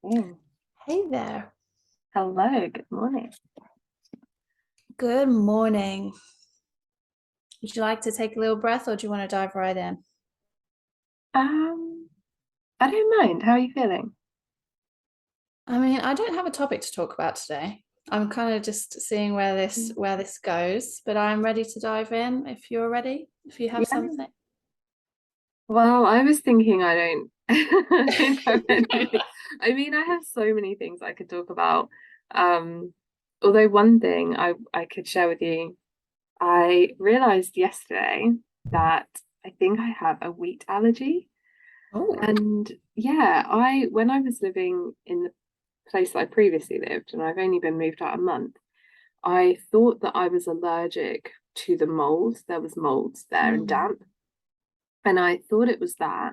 Mm. Hey there. Hello, good morning. Good morning. Would you like to take a little breath or do you want to dive right in? Um, I don't mind. How are you feeling? I mean, I don't have a topic to talk about today. I'm kind of just seeing where this goes, but I'm ready to dive in if you're ready, if you have Yeah. something. Well, I was thinking I don't I don't have anything. I mean, I have so many things I could talk about. Um, Although one thing I could share with you, I realized yesterday that I think I have a wheat allergy. Oh. And yeah, I when I was living in the place that I previously lived, and I've only been moved out a month, I thought that I was allergic to the mold. There was molds there and Mm. damp. And I thought it was that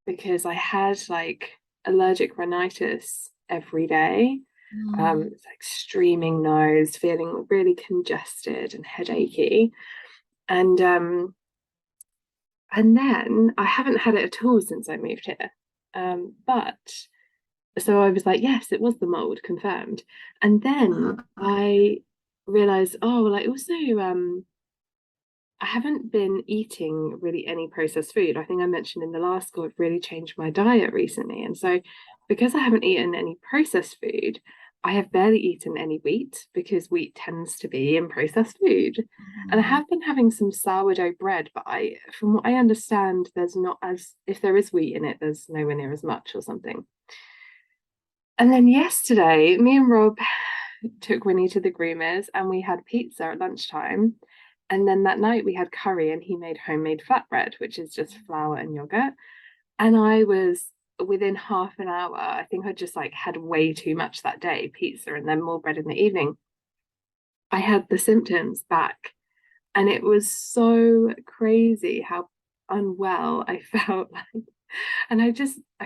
because I had like allergic rhinitis every day. Mm. It's like streaming nose, feeling really congested and headachy. And and then I haven't had it at all since I moved here. But so I was like, yes, it was the mold, confirmed. And then Uh-huh. I realized, oh, well, I also I haven't been eating really any processed food. I think I mentioned in the last call, I've really changed my diet recently. And so, because I haven't eaten any processed food, I have barely eaten any wheat because wheat tends to be in processed food. And I Mhm. have been having some sourdough bread, but from what I understand, there's not as, if there is wheat in it, there's nowhere near as much or something. And then yesterday, me and Rob took Winnie to the groomers and we had pizza at lunchtime. And then that night we had curry and he made homemade flatbread, which is just flour and yogurt. And I was within half an hour, I think I just like had way too much that day, pizza and then more bread in the evening. I had the symptoms back and it was so crazy how unwell I felt like. And I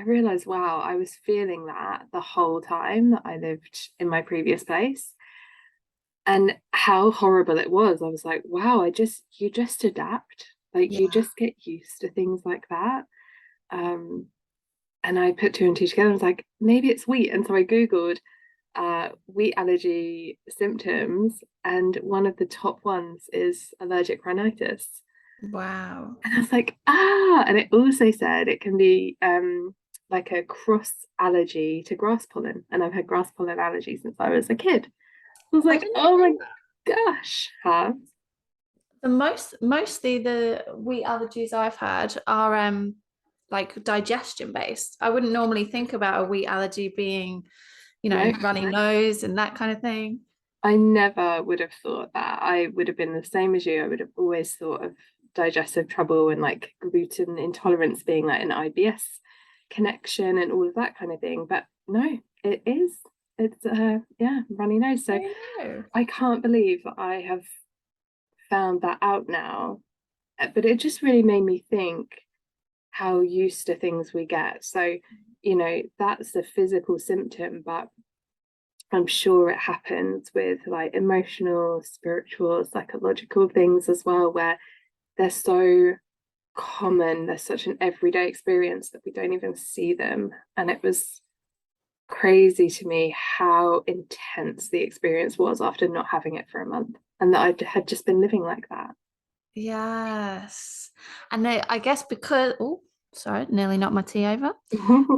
realized, wow, I was feeling that the whole time that I lived in my previous place and how horrible it was. I was like, wow, you just adapt. Like you Yeah. just get used to things like that. Um, and I put two and two together. I was like, maybe it's wheat. And so I Googled wheat allergy symptoms, and one of the top ones is allergic rhinitis. Wow. And I was like, ah, and it also said it can be like a cross allergy to grass pollen. And I've had grass pollen allergy since I was a kid. I was I like, didn't oh my know that. gosh, huh? Mostly the wheat allergies I've had are like digestion based. I wouldn't normally think about a wheat allergy being, No, runny nose and that kind of thing. I never would have thought that. I would have been the same as you. I would have always thought of digestive trouble and like gluten intolerance being like an IBS connection and all of that kind of thing. But no, it is. It's yeah, runny nose. So I know. I can't believe that I have found that out now. But it just really made me think how used to things we get. So, that's the physical symptom, but I'm sure it happens with like emotional, spiritual, psychological things as well, where they're so common. They're such an everyday experience that we don't even see them. And it was crazy to me how intense the experience was after not having it for a month and that I had just been living like that. Yes. And I guess because, oh, sorry, nearly knocked my tea over.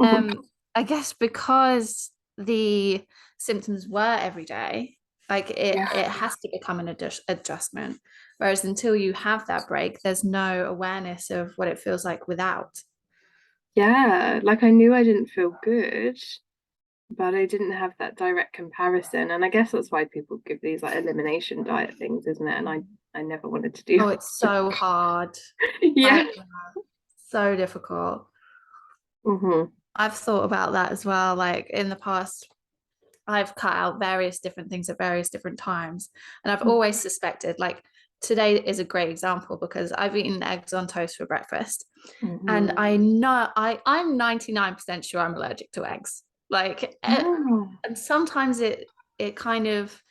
Um, I guess because the symptoms were every day, like it Yeah. has to become an adjustment. Whereas until you have that break, there's no awareness of what it feels like without. Yeah. Like I knew I didn't feel good, but I didn't have that direct comparison. And I guess that's why people give these like elimination diet things, isn't it? And I never wanted to do. Oh, it's so hard. Yeah. I so difficult. Hmm. I've thought about that as well. Like in the past, I've cut out various different things at various different times. And I've always suspected, like today is a great example because I've eaten eggs on toast for breakfast. And Hmm. I know I'm 99% sure I'm allergic to eggs. Like Oh. and sometimes it kind of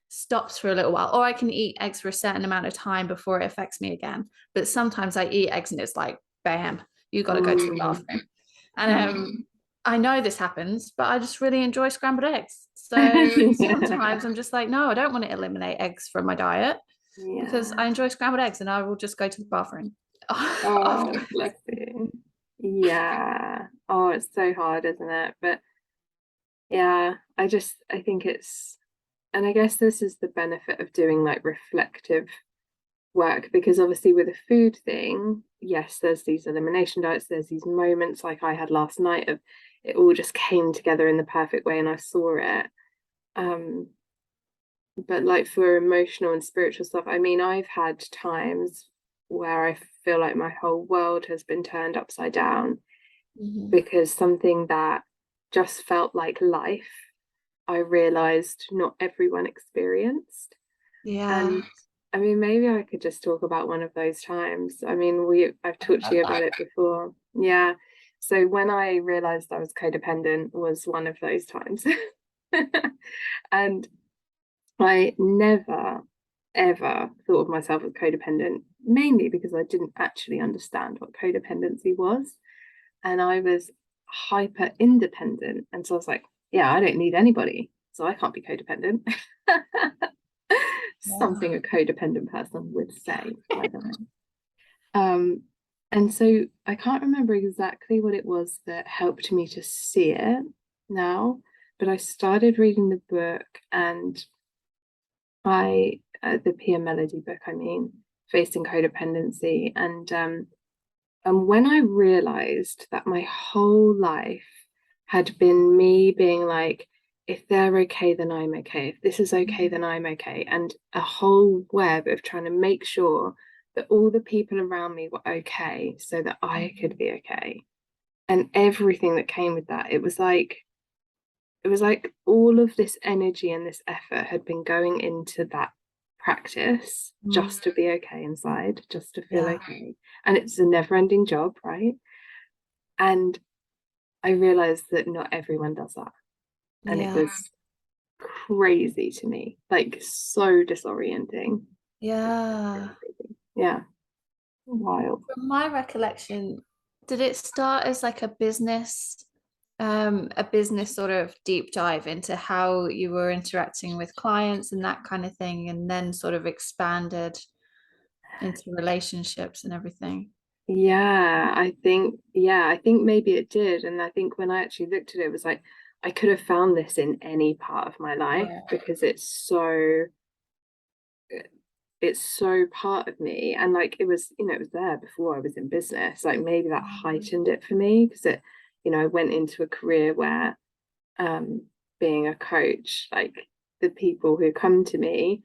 stops for a little while, or I can eat eggs for a certain amount of time before it affects me again. But sometimes I eat eggs and it's like, bam, you got to go to the Mm. bathroom. And Mm. I know this happens, but I just really enjoy scrambled eggs. So sometimes I'm just like, no, I don't want to eliminate eggs from my diet because Yeah. I enjoy scrambled eggs and I will just go to the bathroom Oh, after. bless you. Yeah. Oh, it's so hard, isn't it? But yeah, I think it's, and I guess this is the benefit of doing like reflective work, because obviously with a food thing, yes, there's these elimination diets, there's these moments like I had last night of it all just came together in the perfect way and I saw it. Um, but like for emotional and spiritual stuff, I mean, I've had times where I feel like my whole world has been turned upside down Mhm. because something that just felt like life, I realized not everyone experienced. Yeah. And I mean, maybe I could just talk about one of those times. I mean, I've I talked to love you about that. it before. Yeah. So when I realized I was codependent was one of those times. And I never, ever thought of myself as codependent, mainly because I didn't actually understand what codependency was. And I was hyper independent. And so I was like, yeah, I don't need anybody. So I can't be codependent. Yeah. Something a codependent person would say, by the way. Um, and so I can't remember exactly what it was that helped me to see it now, but I started reading the book and the Pia Melody book, I mean, Facing Codependency. And when I realized that my whole life had been me being like, if they're okay, then I'm okay. If this is okay, then I'm okay. And a whole web of trying to make sure that all the people around me were okay so that I could be okay. And everything that came with that, it was like all of this energy and this effort had been going into that practice Mm. just to be okay inside, just to feel Yeah. okay. And it's a never-ending job, right? And I realized that not everyone does that. And it Yeah. was crazy to me, like so disorienting. Yeah. Yeah, wild. From my recollection, did it start as like a business sort of deep dive into how you were interacting with clients and that kind of thing, and then sort of expanded into relationships and everything? Yeah, I think maybe it did. And I think when I actually looked at it, it was like I could have found this in any part of my life Yeah. because it's so part of me. And like it was there before I was in business. Like maybe that heightened it for me because I went into a career where um being a coach, like the people who come to me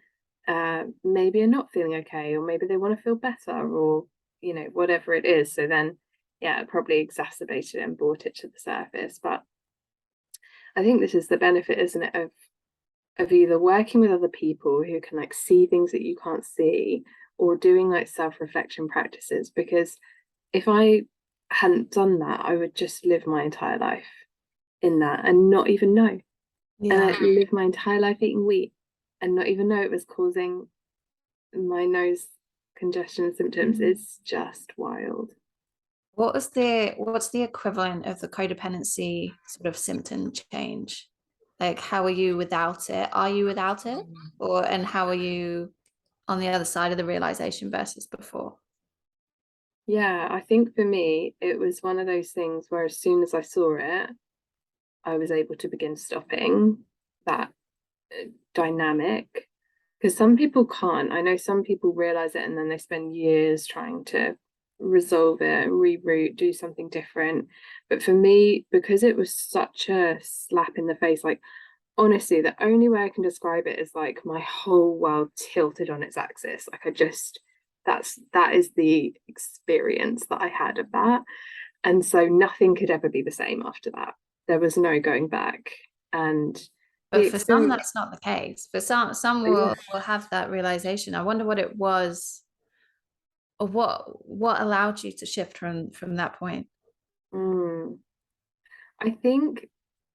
maybe are not feeling okay, or maybe they want to feel better, or whatever it is. So then yeah, it probably exacerbated it and brought it to the surface. But I think this is the benefit, isn't it, of either working with other people who can like see things that you can't see, or doing like self-reflection practices. Because if I hadn't done that, I would just live my entire life in that and not even know. And I Yeah. lived my entire life eating wheat and not even know it was causing my nose congestion symptoms. It's just wild. What's the equivalent of the codependency sort of symptom change? Like how are you without it? Are you without it? Or and how are you on the other side of the realization versus before? Yeah, I think for me, it was one of those things where as soon as I saw it, I was able to begin stopping that dynamic. Because some people can't. I know some people realize it and then they spend years trying to resolve it, reroute, do something different. But for me, because it was such a slap in the face, like honestly, the only way I can describe it is like my whole world tilted on its axis. Like that is the experience that I had of that. And so nothing could ever be the same after that. There was no going back. And the But for some, experience, that's not the case. For some yeah. will have that realization. I wonder what it was, or what allowed you to shift from that point. Mm. I think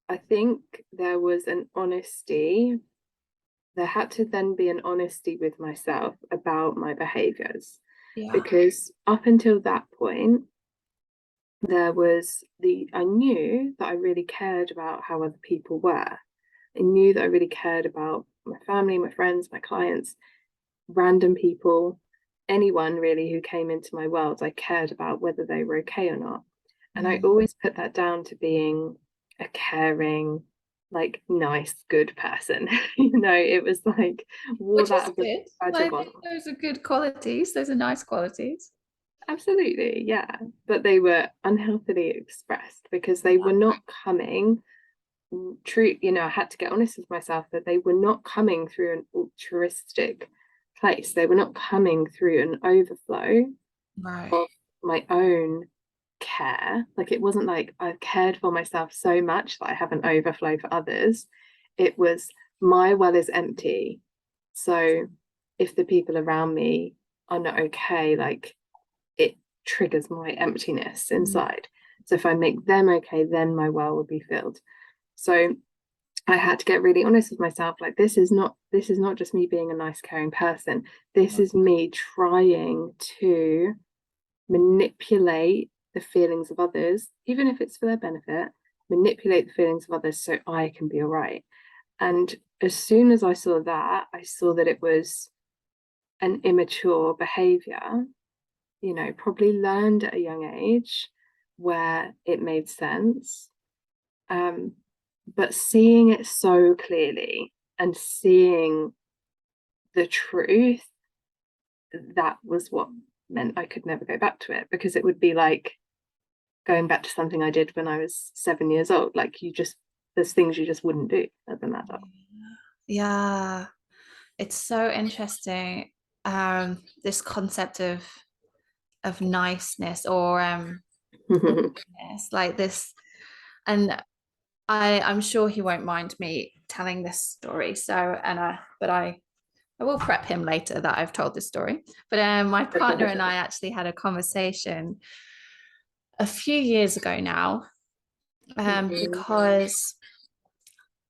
I think there was an honesty. There had to then be an honesty with myself about my behaviors, Yeah. because up until that point, I knew that I really cared about how other people were. I knew that I really cared about my family, my friends, my clients, random people, anyone really who came into my world. I cared about whether they were okay or not. And I always put that down to being a caring, like nice, good person. It was like wore Which is that as a good. badge I of think honor. those are good qualities. Those are nice qualities. Absolutely, yeah. But they were unhealthily expressed because they were Yeah. not coming true. I had to get honest with myself that they were not coming through an altruistic place. They were not coming through an overflow Right. of my own care. Like it wasn't like I cared for myself so much that I have an overflow for others. It was my well is empty. So if the people around me are not okay, like it triggers my emptiness inside. So if I make them okay, then my well will be filled. So I had to get really honest with myself. Like this is not just me being a nice, caring person. This is me trying to manipulate the feelings of others, even if it's for their benefit, manipulate the feelings of others so I can be all right. And as soon as I saw that, I saw that it was an immature behavior, probably learned at a young age where it made sense. Um, but seeing it so clearly and seeing the truth, that was what meant I could never go back to it, because it would be like going back to something I did when I was 7 years old. Like there's things you just wouldn't do as an adult. Yeah. It's so interesting. This concept of niceness or goodness, like this. And I'm sure he won't mind me telling this story. So, but I will prep him later that I've told this story. But my partner and I actually had a conversation a few years ago now, because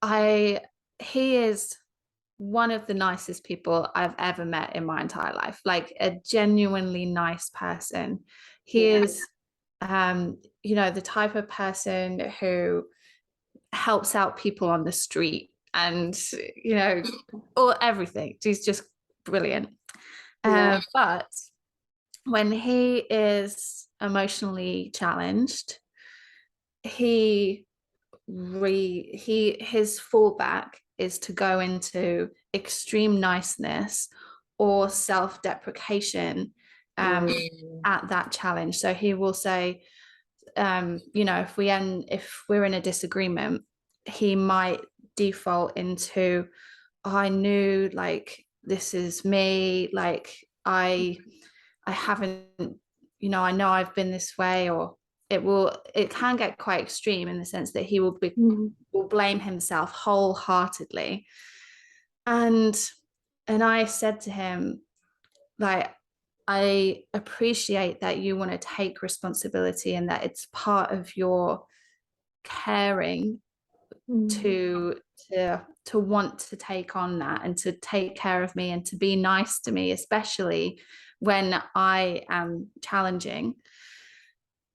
I he is one of the nicest people I've ever met in my entire life, like a genuinely nice person. He Yeah. is, the type of person who helps out people on the street and, or everything. He's just brilliant. Yeah. But when he is emotionally challenged, he his fallback is to go into extreme niceness or self-deprecation at that challenge. So he will say, if we're in a disagreement, he might default into, oh, I knew, like, this is me, like I haven't, I know I've been this way. Or it can get quite extreme in the sense that he will blame himself wholeheartedly. And I said to him, like, I appreciate that you want to take responsibility and that it's part of your caring to want to take on that and to take care of me and to be nice to me, especially when I am challenging.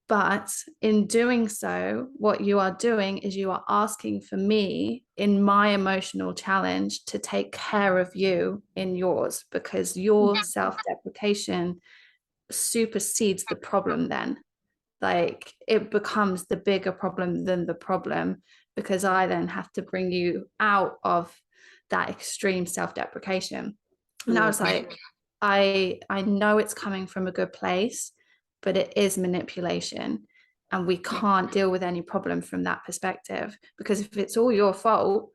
But in doing so, what you are doing is you are asking for me in my emotional challenge to take care of you in yours, because your self-deprecation supersedes the problem then. Like it becomes the bigger problem than the problem, because I then have to bring you out of that extreme self-deprecation. And I was like, I know it's coming from a good place, but it is manipulation. And we can't deal with any problem from that perspective, because if it's all your fault,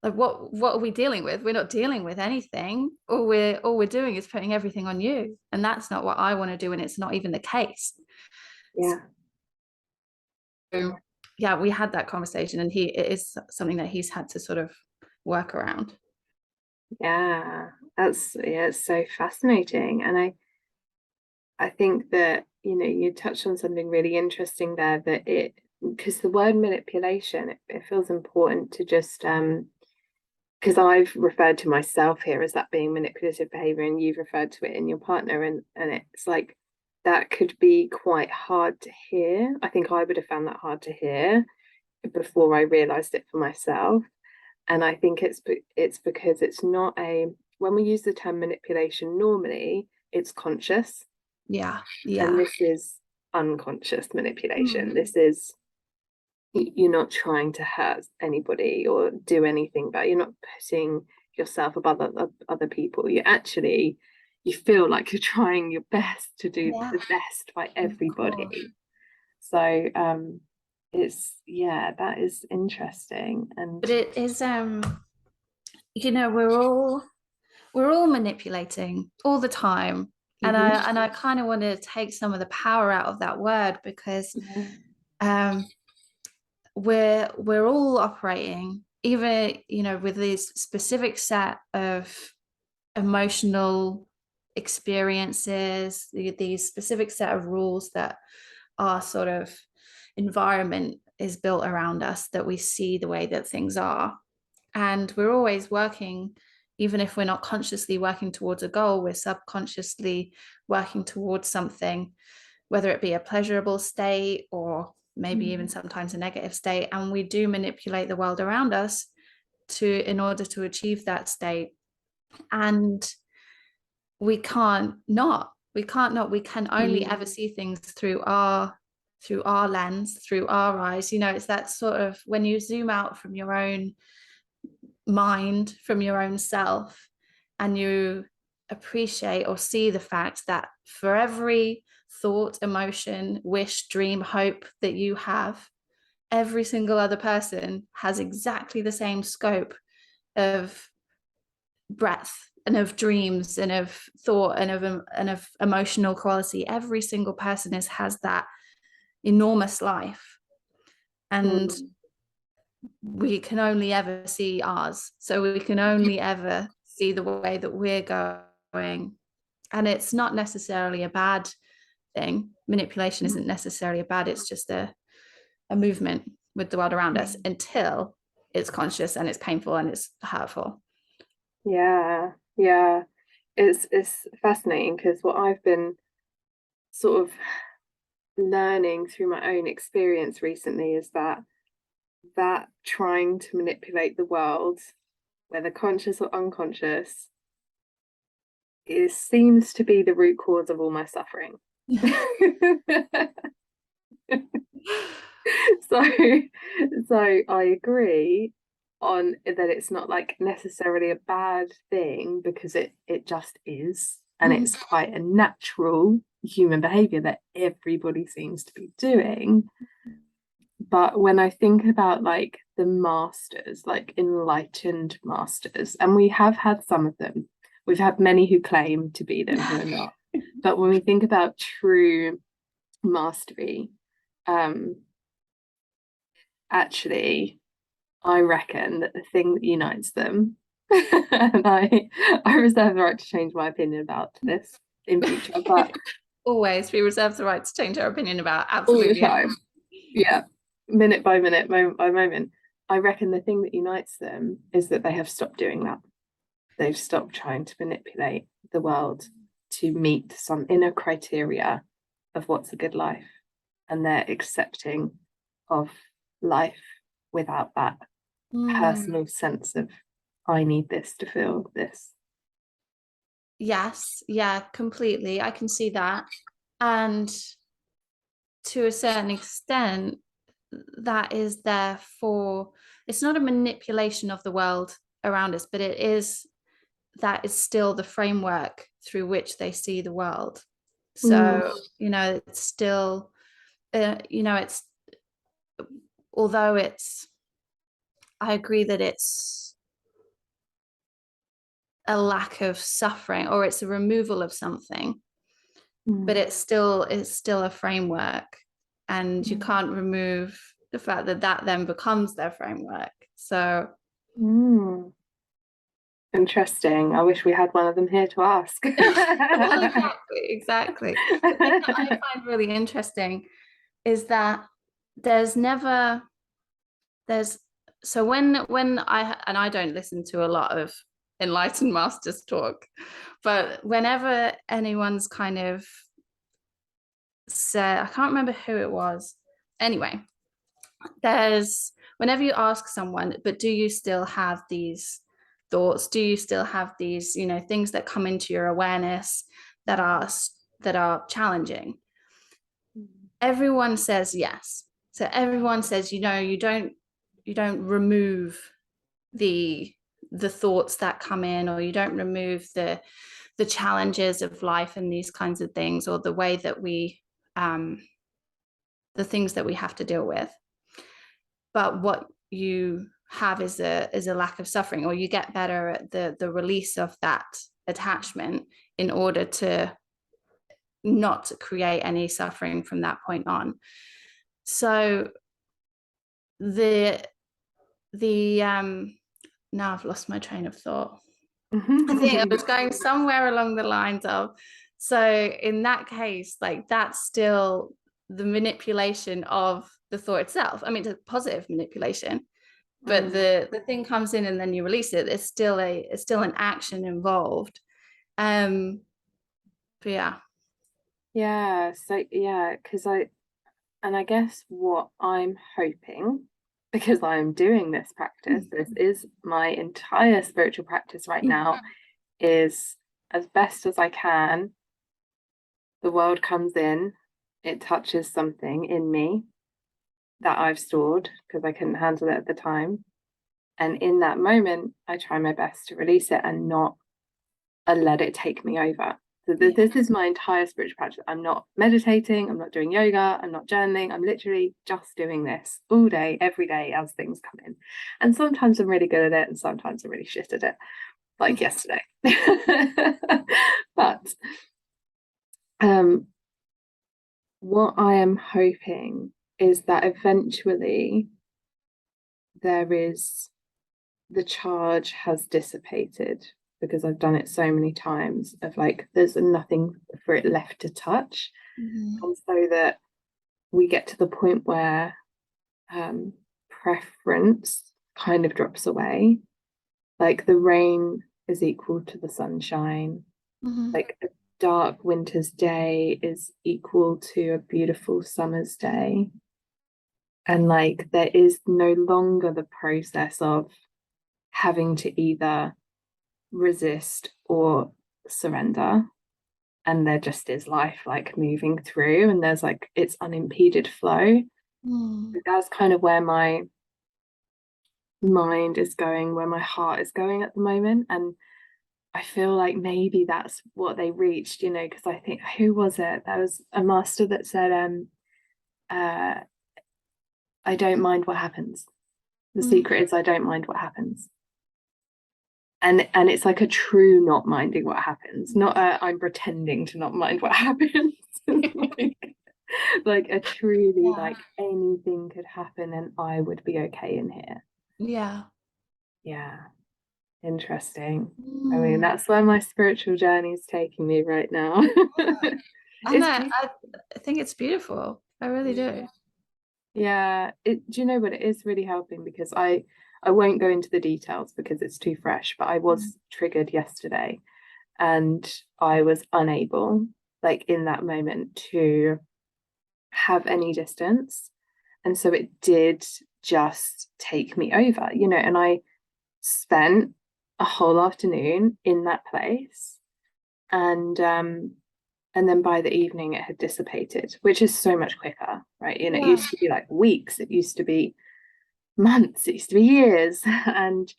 like what are we dealing with? We're not dealing with anything. All we're doing is putting everything on you. And that's not what I want to do. And it's not even the case. Yeah. So, yeah, we had that conversation, and it is something that he's had to sort of work around. Yeah. It's so fascinating. And I think that, you touched on something really interesting there, that because the word manipulation, it feels important to just because I've referred to myself here as that being manipulative behavior, and you've referred to it in your partner, and it's like that could be quite hard to hear. I think I would have found that hard to hear before I realized it for myself. And I think it's because it's not a when we use the term manipulation normally, it's conscious, Yeah. and Yeah. this is unconscious manipulation. Mm. This is you're not trying to hurt anybody or do anything bad. You're not putting yourself above other people. You feel like you're trying your best to do Yeah. the best by Of course. everybody. So it's yeah, that is interesting. And But it is you know, we're all manipulating all the time. And mhm, I kind of want to take some of the power out of that word, because yeah, um we're all operating, even, you know, with this specific set of emotional experiences, these specific set of rules that our sort of environment is built around us, that we see the way that things are. And we're always working, even if we're not consciously working towards a goal, we're subconsciously working towards something, whether it be a pleasurable state or maybe even sometimes a negative state. And we do manipulate the world around us in order to achieve that state. And we can only ever see things through our lens, through our eyes. You know, it's that sort of, when you zoom out from your own mind, from your own self, and you appreciate or see the fact that for every thought, emotion, wish, dream, hope that you have, every single other person has exactly the same scope of breadth and of dreams and of thought and of emotional quality. Every single person has that enormous life, and mm, we can only ever see ours. So we can only ever see the way that we're going. And it's not necessarily a bad thing. Manipulation isn't necessarily a bad, it's just a movement with the world around us until it's conscious and it's painful and it's hurtful. yeah, yeah. It's fascinating because what I've been sort of learning through my own experience recently is that trying to manipulate the world, whether conscious or unconscious, seems to be the root cause of all my suffering. so so I agree on that it's not like necessarily a bad thing because it just is, and it's quite a natural human behavior that everybody seems to be doing. But when I think about like the masters, like enlightened masters, and we have had some of them, we've had many who claim to be them who are not. But when we think about true mastery, um, actually, I reckon that the thing that unites them, and I reserve the right to change my opinion about this in future, but Always, we reserve the right to change our opinion about all the absolutely time, anything. yeah, minute by minute, moment by moment, I reckon the thing that unites them is that they have stopped doing that. They've stopped trying to manipulate the world to meet some inner criteria of what's a good life, and they're accepting of life without that Mm, personal sense of I need this to feel this. yes, yeah, completely. I can see that. And to a certain extent, that is therefore, it's not a manipulation of the world around us, but that is still the framework through which they see the world. Mm, So, you know, it's still, you know, it's, although it's, I agree that it's a lack of suffering or it's a removal of something, but mm, it's still a framework, and you can't remove the fact that that then becomes their framework. So mm. Interesting. I wish we had one of them here to ask. well, exactly. The thing that I find really interesting is that there's never there's so when I don't listen to a lot of enlightened masters talk, but whenever anyone's kind of said, I can't remember who it was. Anyway, there's whenever you ask someone, but do you still have these thoughts? Do you still have these, things that come into your awareness that are challenging? Everyone says yes. So everyone says, you don't remove the thoughts that come in, or you don't remove the challenges of life and these kinds of things, or the way that the things that we have to deal with. But what you have is a lack of suffering, or you get better at the release of that attachment in order to not create any suffering from that point on. So the now I've lost my train of thought. I think I was going somewhere along the lines of, so in that case, like, that's still the manipulation of the thought itself. I mean, it's a positive manipulation, but the thing comes in and then you release it. It's still an action involved. But yeah. So yeah, because I guess what I'm hoping, because I'm doing this practice, this is my entire spiritual practice right now, is as best as I can, the world comes in, it touches something in me that I've stored because I couldn't handle it at the time. And in that moment, I try my best to release it and not let it take me over. So this is my entire spiritual practice. I'm not meditating, I'm not doing yoga, I'm not journaling, I'm literally just doing this all day, every day as things come in. And sometimes I'm really good at it and sometimes I'm really shit at it, like yesterday. But what I am hoping is that eventually the charge has dissipated, because I've done it so many times, of like there's nothing for it left to touch. And so that we get to the point where preference kind of drops away, like the rain is equal to the sunshine, like a dark winter's day is equal to a beautiful summer's day. And like there is no longer the process of having to either resist or surrender, and there just is life like moving through, and there's like it's unimpeded flow. That's kind of where my mind is going, where my heart is going at the moment. And I feel like maybe that's what they reached, because I think, who was it? There was a master that said, I don't mind what happens. The secret is I don't mind what happens. And it's like a true not minding what happens, not I'm pretending to not mind what happens. like a truly like anything could happen and I would be okay in here. Yeah, interesting. I mean, that's where my spiritual journey is taking me right now. I think it's beautiful. I really do. Yeah, do you know what, it is really helping, because I won't go into the details because it's too fresh, but I was triggered yesterday and I was unable, like in that moment, to have any distance. And so it did just take me over, and I spent a whole afternoon in that place. And then by the evening it had dissipated, which is so much quicker, right? It used to be like weeks, it used to be months, it used to be years. And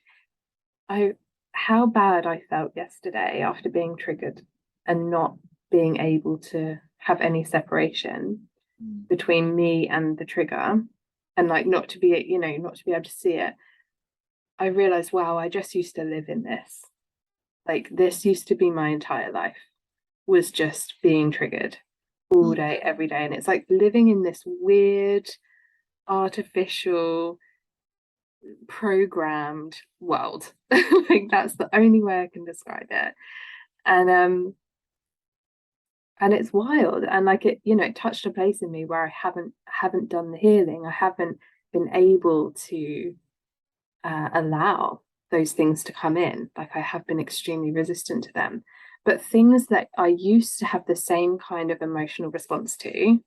how bad I felt yesterday after being triggered and not being able to have any separation between me and the trigger, and like not to be able to see it. I realized, wow, I just used to live in this. Like this used to be my entire life, was just being triggered all day, every day. And it's like living in this weird, artificial, programmed world. Like that's the only way I can describe it. And it's wild. And like it touched a place in me where I haven't done the healing. I haven't been able to allow those things to come in. Like I have been extremely resistant to them. But things that I used to have the same kind of emotional response to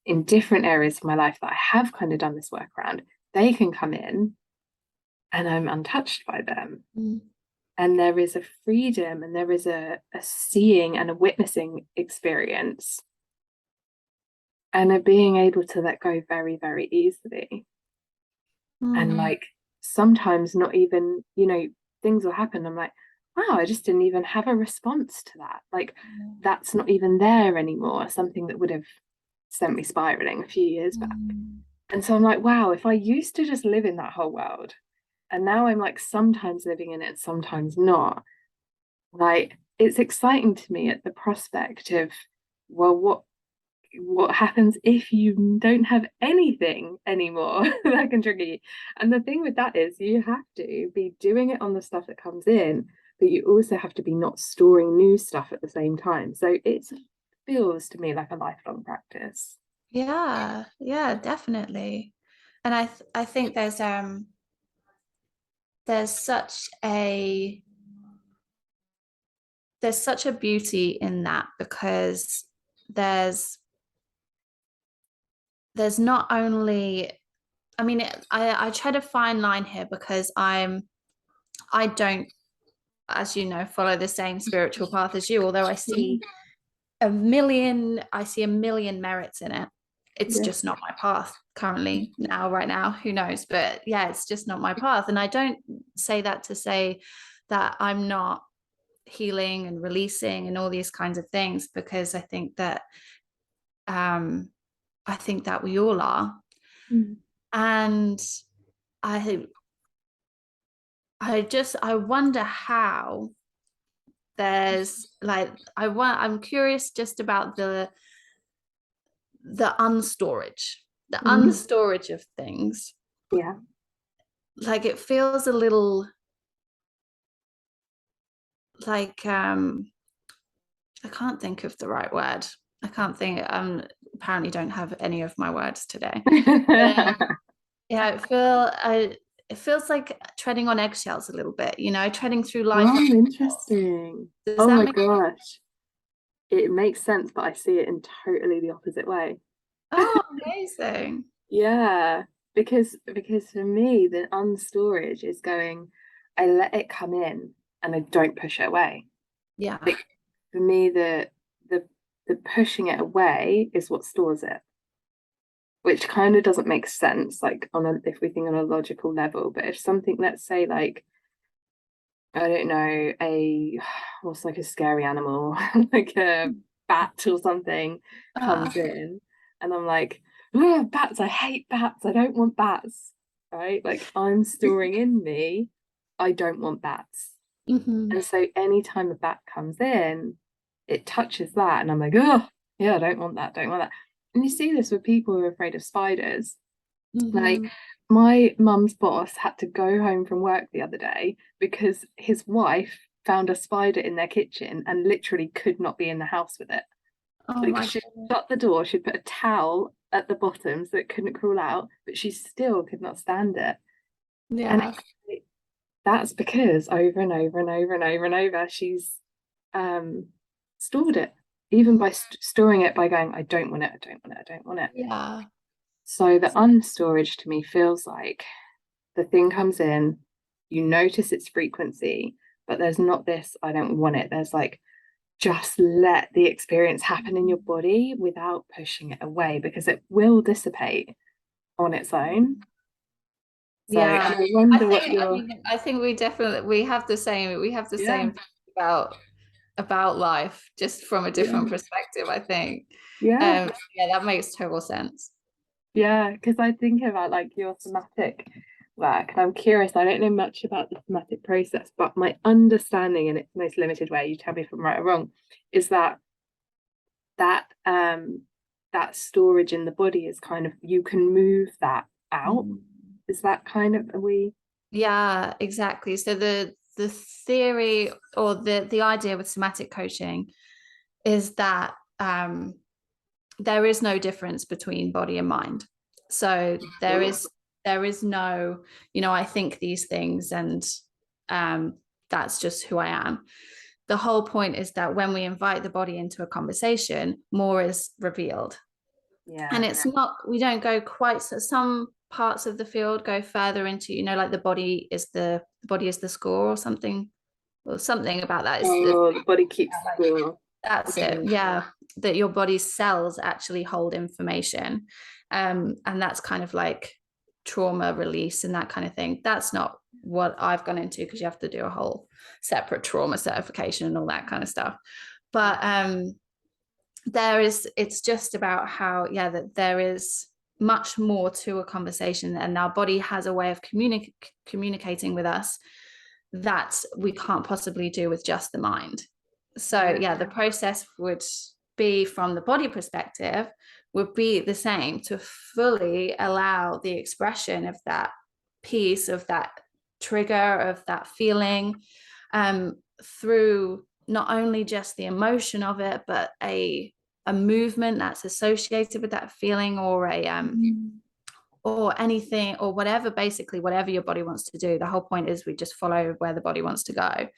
in different areas of my life that I have kind of done this work around, they can come in and I'm untouched by them. Mm. And there is a freedom and there is a seeing and a witnessing experience and a being able to let go very, very easily. And like sometimes not even, things will happen. I'm like, wow, I just didn't even have a response to that. Like that's not even there anymore. Something that would have sent me spiraling a few years back. And so I'm like, wow, if I used to just live in that whole world, and now I'm like sometimes living in it, sometimes not, like it's exciting to me at the prospect of, well, what happens if you don't have anything anymore that can trigger you? And the thing with that is you have to be doing it on the stuff that comes in, but you also have to be not storing new stuff at the same time. So it feels to me like a lifelong practice. Yeah, definitely. And I think there's such a beauty in that, because there's not only, I mean, I try to fine line here, because I don't, as you know, follow the same spiritual path as you, although I see a million merits in it. It's just not my path currently, right now, who knows, but yeah, it's just not my path. And I don't say that to say that I'm not healing and releasing and all these kinds of things, because I think that we all are. And I I wonder how there's like, I'm curious just about the unstorage of things. Yeah. Like it feels a little like I can't think of the right word. I can't think. Apparently don't have any of my words today. But, yeah, it feels like treading on eggshells a little bit, treading through life. Oh, interesting. Does Oh that my make sense? gosh. It makes sense, but I see it in totally the opposite way. Oh, amazing. Yeah, because for me, the unstorage is going, I let it come in and I don't push it away. Yeah. Like for me, the the pushing it away is what stores it, which kind of doesn't make sense, like if we think on a logical level. But if something, let's say, like I don't know, what's like a scary animal, like a bat or something comes in, and I'm like, oh, bats, I hate bats, I don't want bats, right? Like I'm storing in me, I don't want bats. And so anytime a bat comes in, it touches that, and I'm like, oh, yeah, I don't want that, don't want that. And you see this with people who are afraid of spiders. Like my mum's boss had to go home from work the other day because his wife found a spider in their kitchen and literally could not be in the house with it. Oh Like my she goodness. shut the door, she'd put a towel at the bottom so it couldn't crawl out, but she still could not stand it. And Yeah. that's because over and over and over and over and over she's stored it, even by storing it by going, I don't want it, I don't want it, I don't want it. Yeah. So the unstorage to me feels like the thing comes in, you notice its frequency, but there's not this, I don't want it. There's like, just let the experience happen in your body without pushing it away because it will dissipate on its own. So, and Yeah. I wonder what your, I think we have the same yeah, about life, just from a yeah, different perspective, I think. yeah, Yeah, that makes total sense. yeah. Because I think about like your somatic work, and I'm curious, I don't know much about the somatic process, but my understanding in its most limited way, you tell me if I'm right or wrong, is that that storage in the body is kind of you can move that out. Is that kind of a we? Yeah, exactly. So the theory, or the idea with somatic coaching, is that there is no difference between body and mind. So there is no, I think these things, and that's just who I am. the whole point is that when we invite the body into a conversation, more is revealed. And it's not, we don't go quite, so some parts of the field go further into, you know, like the body is the score or something about that. The body keeps score. That's it. Yeah. That your body's cells actually hold information. And that's kind of like trauma release and that kind of thing. That's not what I've gone into, because you have to do a whole separate trauma certification and all that kind of stuff. But it's just about how, that there is much more to a conversation, and our body has a way of communicating with us that we can't possibly do with just the mind. So the process would be, from the body perspective, would be the same, to fully allow the expression of that piece, of that trigger, of that feeling, through not only just the emotion of it, but a movement that's associated with that feeling, or or anything, or whatever, basically whatever your body wants to do. The whole point is we just follow where the body wants to go.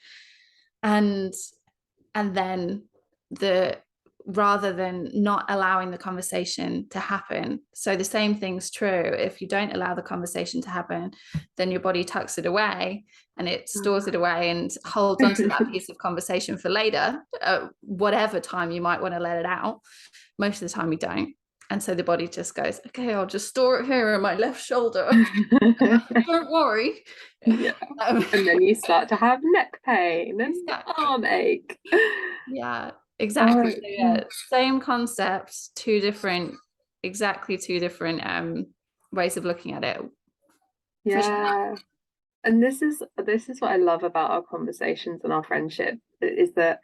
And then rather than not allowing the conversation to happen. So the same thing's true. If you don't allow the conversation to happen, then your body tucks it away, and it stores it away and holds onto that piece of conversation for later, whatever time you might want to let it out. Most of the time you don't. And so the body just goes, okay, I'll just store it here in my left shoulder. Don't worry. And then you start to have neck pain and arm ache. Yeah, exactly. So, same concepts, exactly two different ways of looking at it. Yeah. And this is what I love about our conversations and our friendship, is that,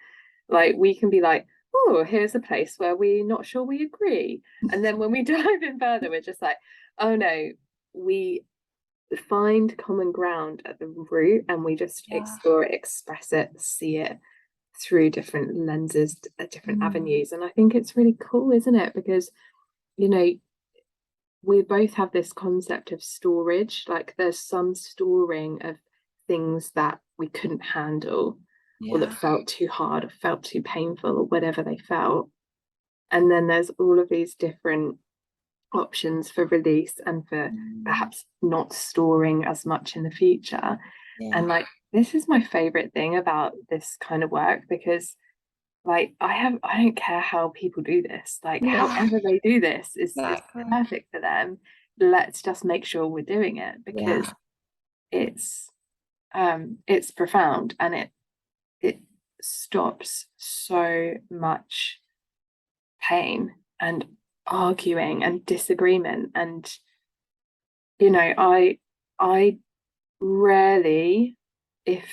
like, we can be like, oh, here's a place where we're not sure we agree. And then when we dive in further, we're just like, oh no, we find common ground at the root, and we just explore it, express it, see it through different lenses, different avenues. And I think it's really cool, isn't it? Because, you know, we both have this concept of storage. Like, there's some storing of things that we couldn't handle, or that felt too hard, or felt too painful, or whatever they felt. And then there's all of these different options for release, and for perhaps not storing as much in the future. And like, this is my favorite thing about this kind of work, because like, I don't care how people do this, like however they do this is perfect for them. Let's just make sure we're doing it, because it's profound, and it stops so much pain and arguing and disagreement. And you know, I rarely, if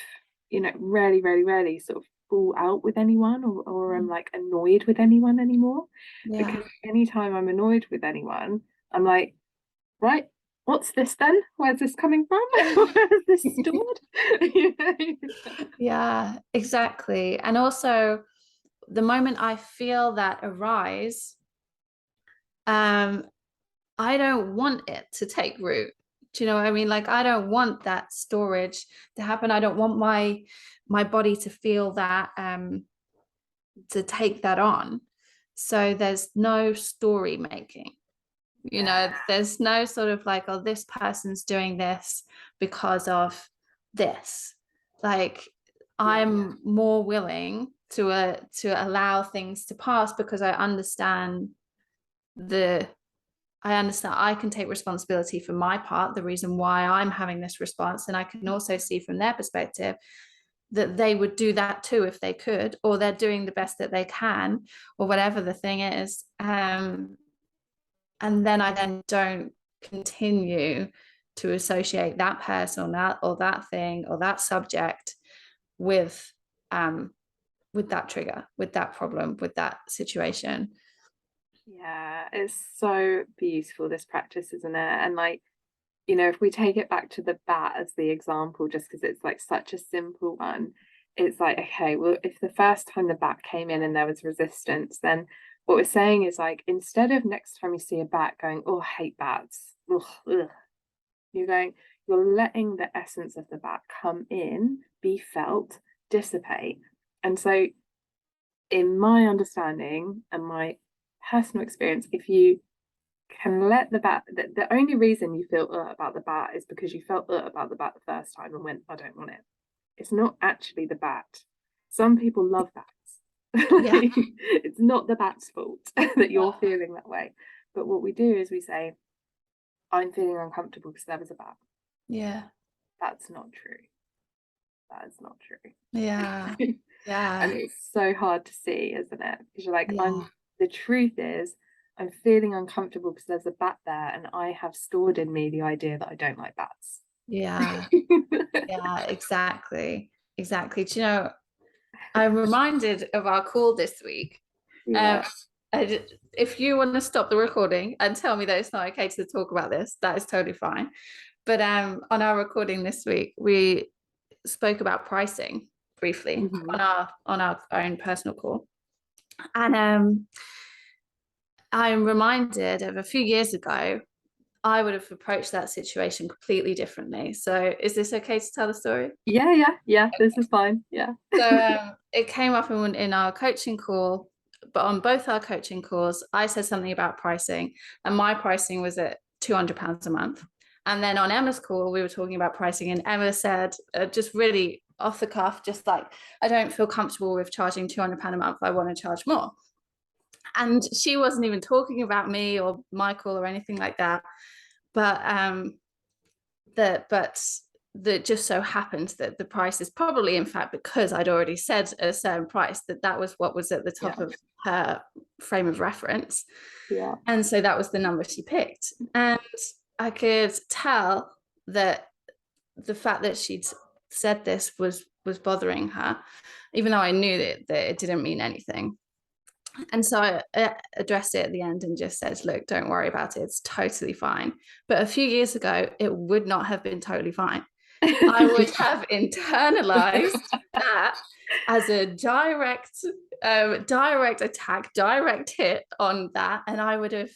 you know, rarely sort of fall out with anyone, or I'm like annoyed with anyone anymore. Because anytime I'm annoyed with anyone, I'm like, right, what's this then? Where's this coming from? Where's this stored? Yeah, exactly. And also, the moment I feel that arise, I don't want it to take root. Do you know what I mean? Like, I don't want that storage to happen. I don't want my body to feel that, to take that on. So there's no story making. You know, there's no sort of like, oh, this person's doing this because of this. Like, I'm more willing to allow things to pass, because I understand I can take responsibility for my part, the reason why I'm having this response. And I can also see from their perspective that they would do that too if they could, or they're doing the best that they can, or whatever the thing is. And then I then don't continue to associate that person, or that thing, or that subject with that trigger, with that problem, with that situation. Yeah, it's so beautiful, this practice, isn't it? And like, you know, if we take it back to the bat as the example, just because it's like such a simple one, it's like, okay, well, if the first time the bat came in and there was resistance, then what we're saying is, like, instead of next time you see a bat going, oh, I hate bats, ugh, ugh, you're letting the essence of the bat come in, be felt, dissipate, And so in my understanding and my personal experience, if you can let the bat, the only reason you feel about the bat is because you felt about the bat the first time and went, I don't want it. It's not actually the bat. Some people love bats. Yeah. It's not the bat's fault that you're feeling that way. But what we do is we say, I'm feeling uncomfortable because there was a bat. Yeah. That's not true. That is not true. Yeah. Yeah. And it's so hard to see, isn't it? Because you're like, Yeah. the truth is, I'm feeling uncomfortable because there's a bat there, and I have stored in me the idea that I don't like bats. Yeah. Yeah, exactly. Exactly. Do you know, I'm reminded of our call this week. Yeah. If you want to stop the recording and tell me that it's not okay to talk about this, that is totally fine. But on our recording this week, we spoke about pricing briefly on our own personal call. And I'm reminded of a few years ago, I would have approached that situation completely differently. So is this okay to tell the story? Yeah. This is fine. Yeah. So it came up in our coaching call, but on both our coaching calls, I said something about pricing, and my pricing was at £200 a month. And then on Emma's call, we were talking about pricing, and Emma said, just really off the cuff, just like, I don't feel comfortable with charging £200 a month. I want to charge more. And she wasn't even talking about me or Michael or anything like that. But that just so happens that the price is probably, in fact, because I'd already said a certain price, that was what was at the top of her frame of reference. Yeah. And so that was the number she picked. And I could tell that the fact that she'd said this was bothering her, even though I knew that it didn't mean anything. And so I addressed it at the end and just said, look, don't worry about it. It's totally fine. But a few years ago, it would not have been totally fine. I would have internalized that as a direct attack, direct hit on that. And I would have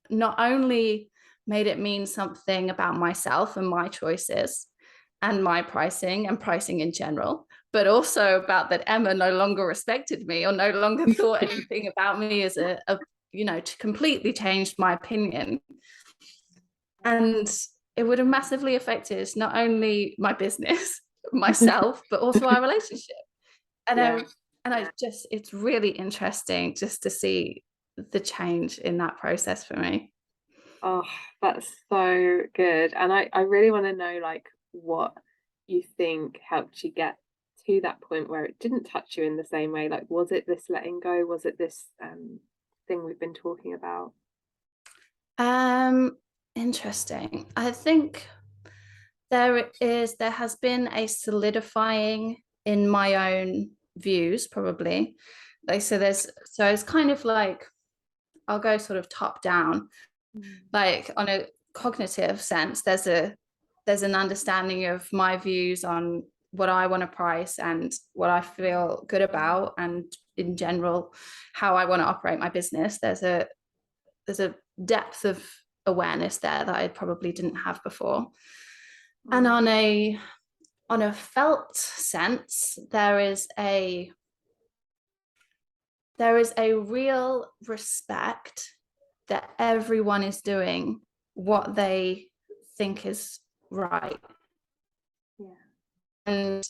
not only made it mean something about myself and my choices and my pricing and pricing in general, but also about that Emma no longer respected me or no longer thought anything about me as a to completely changed my opinion. And it would have massively affected not only my business, myself, but also our relationship. And it's really interesting just to see the change in that process for me. Oh, that's so good. And I really want to know like what you think helped you get to that point where it didn't touch you in the same way. Like, was it this letting go? Was it this thing we've been talking about? Interesting. I think there has been a solidifying in my own views, probably. Like, so it's kind of like, I'll go sort of top down. Like, on a cognitive sense, there's an understanding of my views on what I want to price and what I feel good about, and in general how I want to operate my business. There's a depth of awareness there that I probably didn't have before. And on a felt sense, there is a real respect that everyone is doing what they think is right. And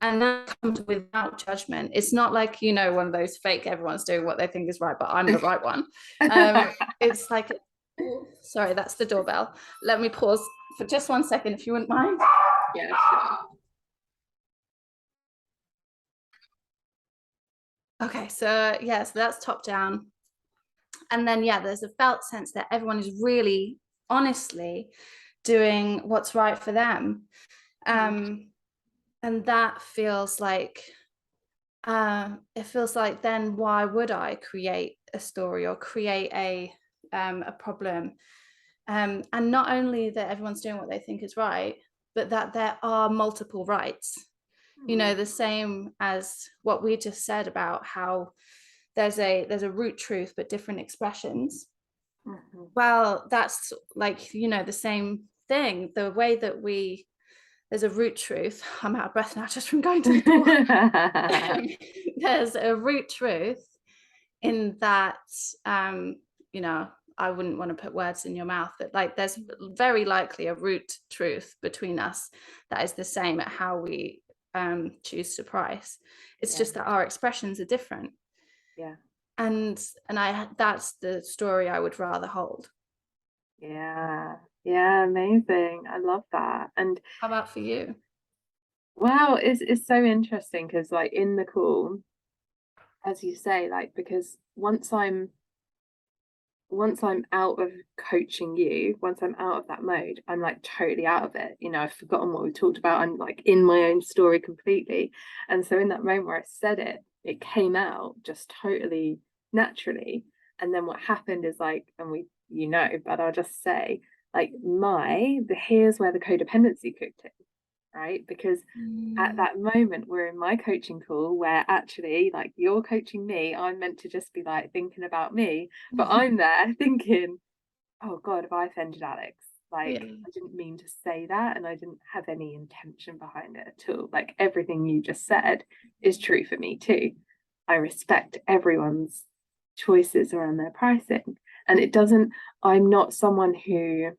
that comes without judgment. It's not like, one of those fake everyone's doing what they think is right, but I'm the right one. It's like, sorry, that's the doorbell. Let me pause for just 1 second, if you wouldn't mind. Yeah, sure. Okay, so that's top down. And then, there's a felt sense that everyone is really honestly doing what's right for them. And that feels like, then why would I create a story or create a problem? And not only that everyone's doing what they think is right, but that there are multiple rights. The same as what we just said about how there's a root truth, but different expressions. Well, that's like, the same thing. The way that we there's a root truth. I'm out of breath now just from going to the door. There's a root truth in that, you know, I wouldn't want to put words in your mouth, but like there's very likely a root truth between us that is the same at how we choose to price. It's just that our expressions are different. Yeah. And that's the story I would rather hold. Yeah. Yeah, amazing. I love that. And How about for you? wow, it's so interesting because like in the call, as you say, like because once I'm out of coaching you, once I'm out of that mode, I'm like totally out of it. You know, I've forgotten what we talked about. I'm like in my own story completely. And so in that moment where I said it, it came out just totally naturally. And then what happened is like, and we, you know, but I'll just say, like, here's where the codependency kicked in, right? Because at that moment we're in my coaching call where actually like you're coaching me, I'm meant to just be like thinking about me, but I'm there thinking, oh god, have I offended Alex? Like, Yeah. I didn't mean to say that, and I didn't have any intention behind it at all. Like everything you just said is true for me too. I respect everyone's choices around their pricing, and it doesn't, I'm not someone who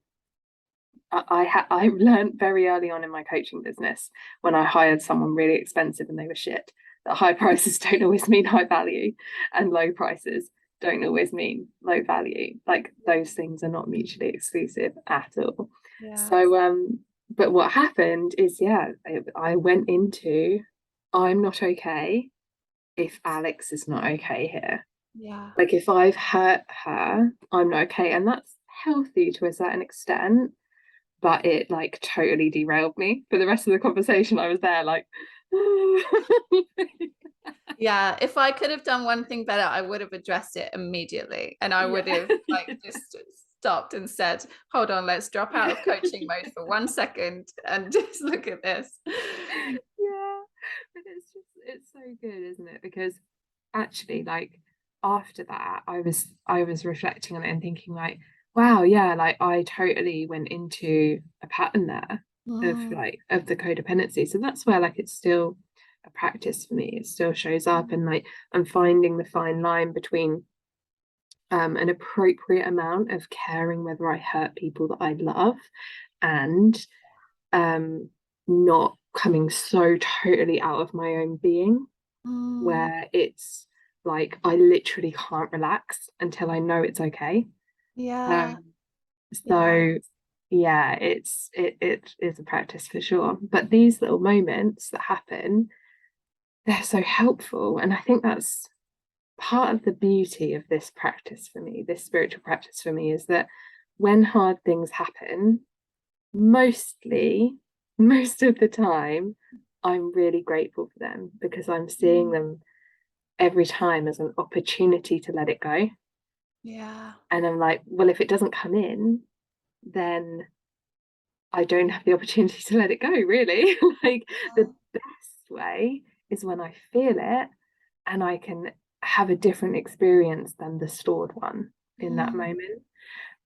I learned very early on in my coaching business when I hired someone really expensive and they were shit, that high prices don't always mean high value, and low prices don't always mean low value. Like those things are not mutually exclusive at all. Yeah. So but what happened is I went into, I'm not okay if Alex is not okay here. Yeah. Like if I've hurt her, I'm not okay, and that's healthy to a certain extent, but it like totally derailed me for the rest of the conversation. I was there like Yeah, if I could have done one thing better, I would have addressed it immediately, and I would have like just stopped and said, hold on, let's drop out of coaching mode for 1 second and just look at this. Yeah, but it's so good, isn't it? Because actually like after that I was reflecting on it and thinking like, wow, yeah, like I totally went into a pattern there of the codependency. So that's where like it's still a practice for me. It still shows up, and like I'm finding the fine line between an appropriate amount of caring whether I hurt people that I love, and um not coming so totally out of my own being where it's like I literally can't relax until I know it's okay. Yeah. Um, Yeah. so yeah, it is a practice for sure. But these little moments that happen, they're so helpful. And I think that's part of the beauty of this practice for me, this spiritual practice for me, is that when hard things happen, most of the time, I'm really grateful for them because I'm seeing them every time as an opportunity to let it go. Yeah. And I'm like, well, if it doesn't come in, then I don't have the opportunity to let it go, really. Like the best way is when I feel it and I can have a different experience than the stored one in that moment.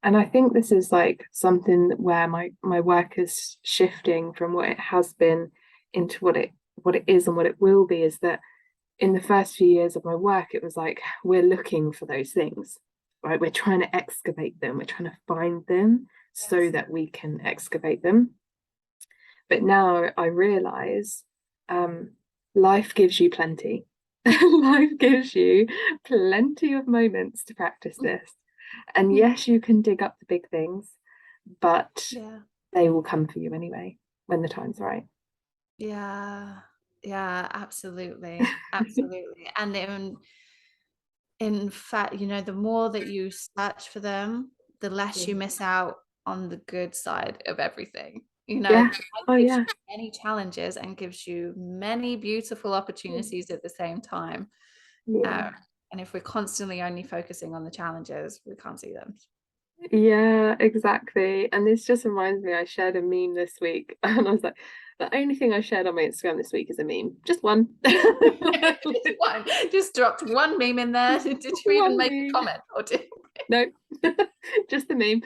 And I think this is like something where my work is shifting from what it has been into what it is and what it will be, is that in the first few years of my work, it was like we're looking for those things, right? We're trying to excavate them, we're trying to find them so that we can excavate them. But now I realize life gives you plenty. Life gives you plenty of moments to practice this. And yes, you can dig up the big things, but Yeah. they will come for you anyway when the time's right. Yeah. Yeah, absolutely. Absolutely. And in fact, you know, the more that you search for them, the less you miss out on the good side of everything. You know, Yeah. life Oh gives yeah. you many challenges and gives you many beautiful opportunities at the same time. Yeah. Uh, and if we're constantly only focusing on the challenges, we can't see them. Yeah, exactly. And this just reminds me, I shared a meme this week, and I was like, the only thing I shared on my Instagram this week is a meme, just one. Just one, just dropped one meme in there. Did you even One make a meme. comment or did No, just the meme.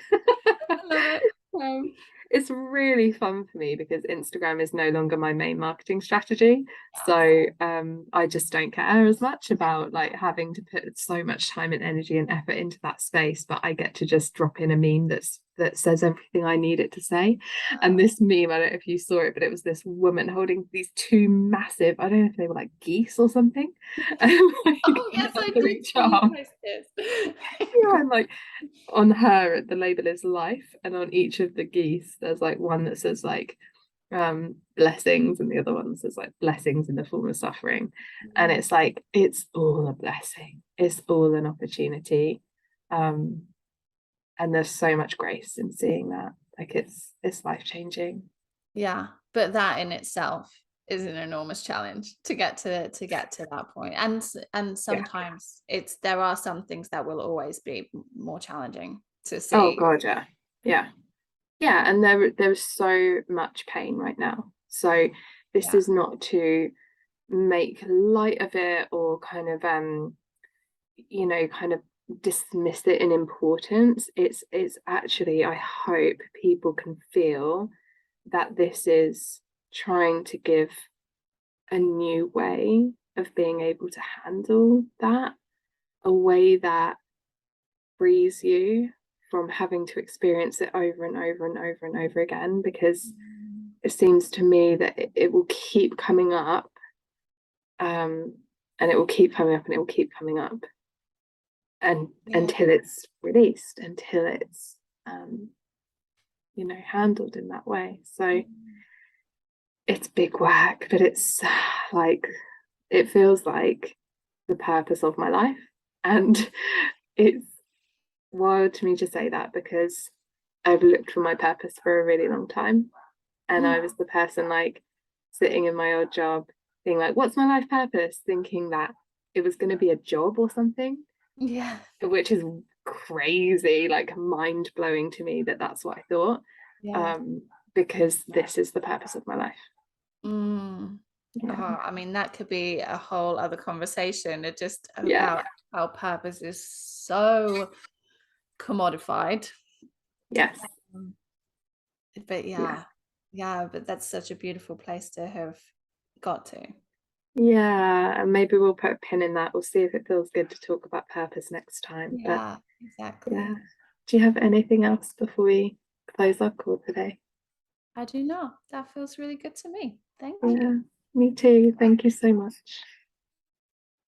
I love it? Um, it's really fun for me because Instagram is no longer my main marketing strategy. So I just don't care as much about like having to put so much time and energy and effort into that space, but I get to just drop in a meme that says everything I need it to say. And this meme, I don't know if you saw it, but it was this woman holding these two massive, I don't know if they were like geese or something, like, Oh yes, I under did each see you arm. post this. Yeah, and like on her, the label is life, and on each of the geese, there's like one that says like blessings, and the other one says like blessings in the form of suffering. And it's like it's all a blessing, it's all an opportunity. Um, and there's so much grace in seeing that. Like it's life-changing. Yeah, but that in itself is an enormous challenge to get to that point. And Yeah. sometimes there are some things that will always be more challenging to Oh see. God, yeah. Yeah. Yeah, and there's so much pain right now. So this Yeah. is not to make light of it or kind of kind of dismiss it in importance. It's actually, I hope people can feel that this is trying to give a new way of being able to handle that, a way that frees you from having to experience it over and over and over and over again, because it seems to me that it will keep coming up, um, and it will keep coming up and it will keep coming up, and Yeah. until it's released, until it's handled in that way. So it's big work, but it's like it feels like the purpose of my life. And it's wild to me to say that because I've looked for my purpose for a really long time. And I was the person like sitting in my old job being like, what's my life purpose? Thinking that it was going to be a job or something, Yeah. which is crazy, like mind blowing to me that that's what I thought. Yeah. Um, because this is the purpose of my life. Mm. Oh, Yeah. I mean, that could be a whole other conversation. It just Yeah. about how purpose is so commodified. Yes. Um, But Yeah. yeah, but that's such a beautiful place to have got to. Yeah. And maybe we'll put a pin in that. We'll see if it feels good to talk about purpose next time. But Yeah, yeah. exactly. Do you have anything else before we close our call today? I do not. That feels really good to me. Thank you. Yeah. Me too. Thank you so much.